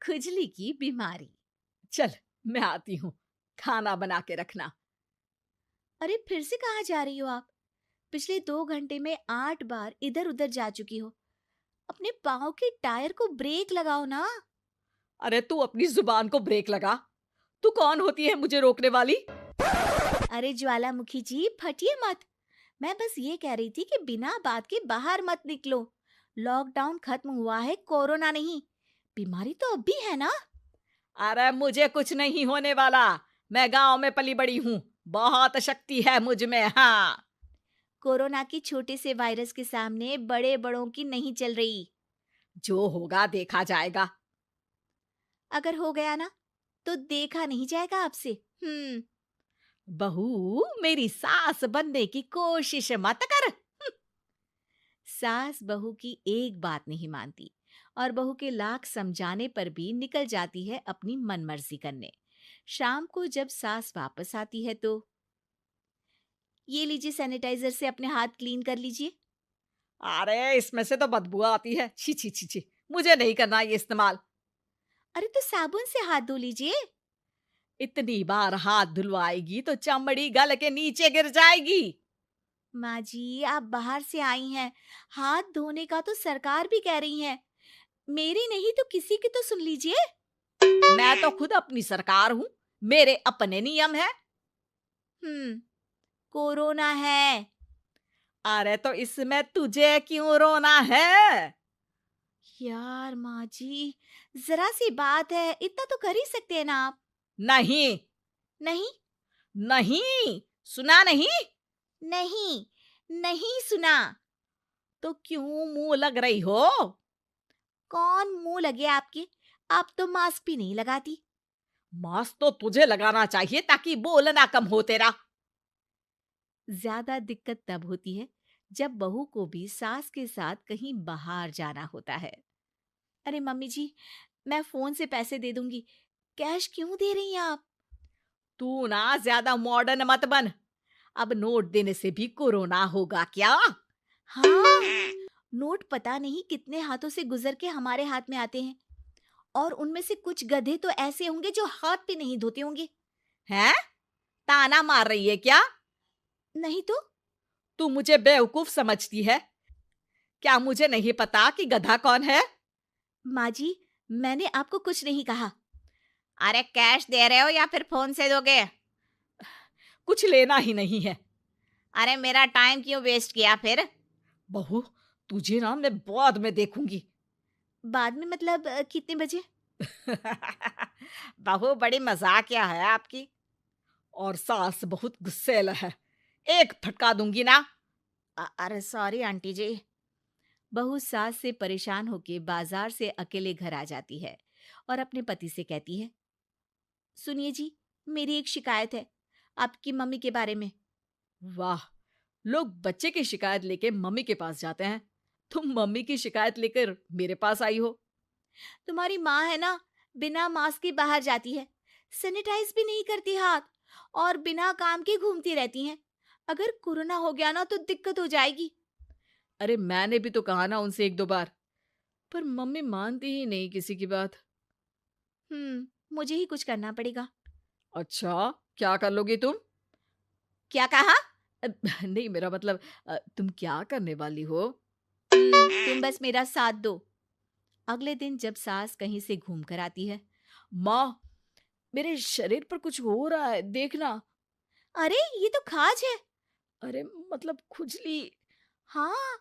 खुजली की बीमारी। चल, मैं आती हूँ। खाना बना के रखना। अरे फिर से कहाँ जा रही हो आप? पिछले 2 घंटे में 8 बार इधर उधर जा चुकी हो। अपने पाँव के टायर को ब्रेक लगाओ ना। अरे तू अपनी जुबान को ब्रेक लगा। तू कौन होती है मुझे रोकने वाली? अरे ज्वालामुखी जी, फटिए मत। मैं बस ये कह रही थी कि बिना बात के बाहर मत निकलो। लॉकडाउन खत्म हुआ है, कोरोना नहीं। बीमारी तो अब भी है ना। अरे मुझे कुछ नहीं होने वाला। मैं गांव में पली बड़ी हूँ। बहुत शक्ति है मुझ में। हाँ। कोरोना की छोटे से वायरस के सामने बड़े बड़ों की नहीं चल रही। जो होगा देखा जाएगा। अगर हो गया ना, तो देखा नहीं जाएगा आपसे। बहू, मेरी सास बनने की कोशिश मत कर। सास बहू की एक बात नहीं मानती और बहू के लाख समझाने पर भी निकल जाती है अपनी मनमर्जी करने। शाम को जब सास वापस आती है तो, ये लीजिए सैनिटाइजर से अपने हाथ क्लीन कर लीजिए। अरे इसमें से तो बदबू आती है। छी छी छी छी। मुझे नहीं करना ये इस्तेमाल। अरे तो साबुन से हाथ धो लीजिए। इतनी बार हाथ धुलवाएगी तो चमड़ी गल के नीचे गिर जाएगी। माँ जी, आप बाहर से आई हैं, हाथ धोने का तो सरकार भी कह रही है। मेरी नहीं तो किसी की तो सुन लीजिए। मैं तो खुद अपनी सरकार हूँ। मेरे अपने नियम है। हम्म कोरोना है। अरे तो इसमें तुझे क्यों रोना है? यार माँ जी, जरा सी बात है, इतना तो कर ही सकते हैं ना आप। नहीं। नहीं। नहीं। सुना नहीं? नहीं। नहीं सुना। तो क्यों मुंह लग रही हो? कौन मुंह लगे आपके? आप तो मास्क भी नहीं लगाती। मास्क तो तुझे लगाना चाहिए ताकि बोलना कम हो तेरा। ज्यादा दिक्कत तब होती है जब बहू को भी सास के साथ कहीं बाहर जाना होता है। अरे मम्मी जी, मैं फोन से पैसे दे दूंगी, कैश क्यों दे रही हैं आप? तू ना ज्यादा मॉडर्न मत बन। अब नोट देने से भी कोरोना होगा क्या? हाँ, नोट पता नहीं कितने हाथों से गुजर के हमारे हाथ में आते हैं, और उनमें से कुछ गधे तो ऐसे होंगे जो हाथ भी नहीं धोते होंगे। हैं? ताना मार रही है क्या? नहीं तो। तू मुझे बेवकूफ समझती है? क्या मुझे नहीं पता कि गधा कौन है? माँ जी, मैंने आपको कुछ नहीं कहा। अरे कैश दे रहे हो या फिर फोन से दोगे? कुछ लेना ही नहीं है। अरे मेरा टाइम क्यों वेस्ट किया फिर? बहू, तुझे ना मैं बाद में देखूंगी। बाद में मतलब कितने बजे? बहू बड़ी मजाकिया है आपकी। और सास बहुत गुस्सेल है। एक फटका दूंगी ना। अरे सॉरी आंटी जी। बहू सास से परेशान होके बाजार से अकेले घर आ जाती है और अपने पति से कहती है, सुनिए जी, मेरी एक शिकायत है आपकी मम्मी के बारे में। वाह, लोग बच्चे की शिकायत लेके मम्मी के पास जाते हैं। तुम मम्मी की शिकायत लेकर मेरे पास आई हो। तुम्हारी माँ है ना, बिना मास्क के बाहर जाती है, सैनिटाइज भी नहीं करती हाथ, और बिना काम के घूमती रहती हैं। अगर कोरोना हो गया ना तो दिक्कत हो जाएगी। अरे मैंने भी तो कहा ना उनसे एक दो बार, पर मम्मी मानती ही नहीं किसी की बात। मुझे ही कुछ करना पड़ेगा। अच्छा, क्या कर लोगी तुम? क्या कहा? नहीं, मेरा मतलब तुम क्या करने वाली हो? तुम बस मेरा साथ दो। अगले दिन जब सास कहीं से घूम कर आती है, माँ, मेरे शरीर पर कुछ हो रहा है, देखना। अरे ये तो खाज है। अरे मतलब खुजली। हाँ,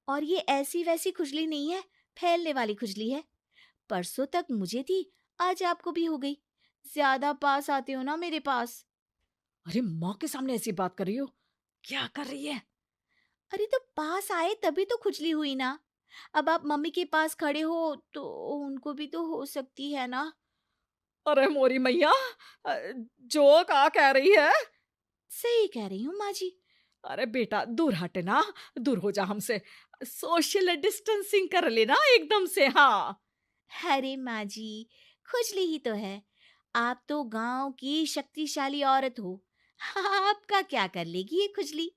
और ये ऐसी वैसी खुजली नहीं है, फैलने वाली खुजली है। परसों तक मुझे थी, आज आपको भी हो गई। ज्यादा पास आते हो ना मेरे पास। अरे माँ के सामने ऐसी बात कर रही हो? क्या कर रही है? अरे तो पास आए तभी तो खुजली हुई ना। अब आप मम्मी के पास खड़े हो तो उनको भी तो हो सकती है ना। अरे मोरी मैया, अ, जो का कह रही है? सही कह रही हूँ माँ जी। अरे बेटा दूर हट ना। दूर हो जा हमसे। सोशल डिस्टेंसिंग कर लेना एकदम से। हाँ। अरे माँ जी, खुजली ही तो है। आप तो गांव की शक्तिशाली औरत हो। आपका क्या कर लेगी ये खुजली?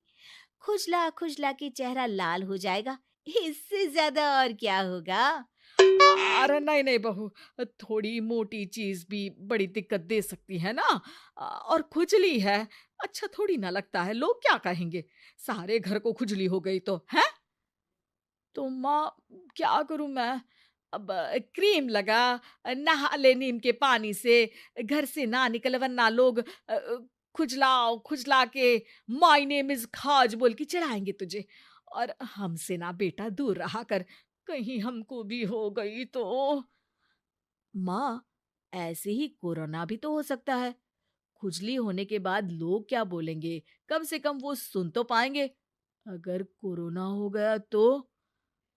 खुजला खुजला के चेहरा लाल हो जाएगा, इससे ज्यादा और क्या होगा? अरे नहीं नहीं बहू, थोड़ी मोटी चीज भी बड़ी दिक्कत दे सकती है ना। और खुजली है, अच्छा थोड़ी ना लगता है, लोग क्या कहेंगे, सारे घर को खुजली हो गई तो है। तो माँ, क्या करूं मैं? अब क्रीम लगा, नहा ले नीम के पानी से, घर से ना निकल वरना लोग खुजलाओ खुजला के माय नेम इज खाज बोल के चढ़ाएंगे तुझे। और हमसे ना बेटा दूर रहा कर, कहीं हमको भी हो गई तो। माँ, ऐसे ही कोरोना भी तो हो सकता है। खुजली होने के बाद लोग क्या बोलेंगे, कम से कम वो सुन तो पाएंगे। अगर कोरोना हो गया तो?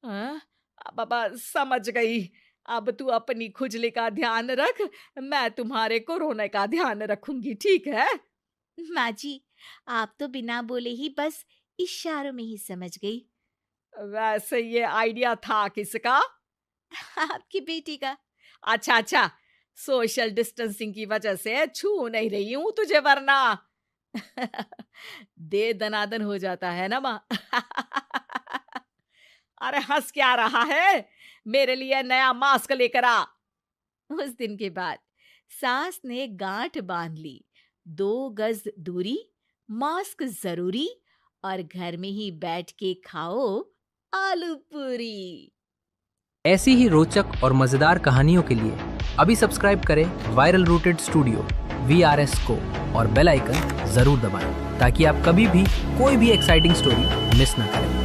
हाँ, बाबा समझ गई। अब तू अपनी खुजली का ध्यान रख, मैं तुम्हारे कोरोना का ध्यान रखूंगी, ठीक है। माँ जी, आप तो बिना बोले ही बस इशारों में ही समझ गई। वैसे ये आइडिया था किसका? आपकी बेटी का। अच्छा अच्छा, सोशल डिस्टेंसिंग की वजह से छू नहीं रही हूं तुझे वरना। दे दनादन हो जाता है ना माँ। अरे हंस क्या रहा है, मेरे लिए नया मास्क लेकर आ। उस दिन के बाद सास ने गांठ बांध ली। 2 गज दूरी, मास्क जरूरी, और घर में ही बैठ के खाओ आलू पूरी। ऐसी ही रोचक और मजेदार कहानियों के लिए अभी सब्सक्राइब करें वायरल रूटेड स्टूडियो VRS को और बेल आइकन जरूर दबाएं ताकि आप कभी भी कोई भी एक्साइटिंग स्टोरी मिस ना करें।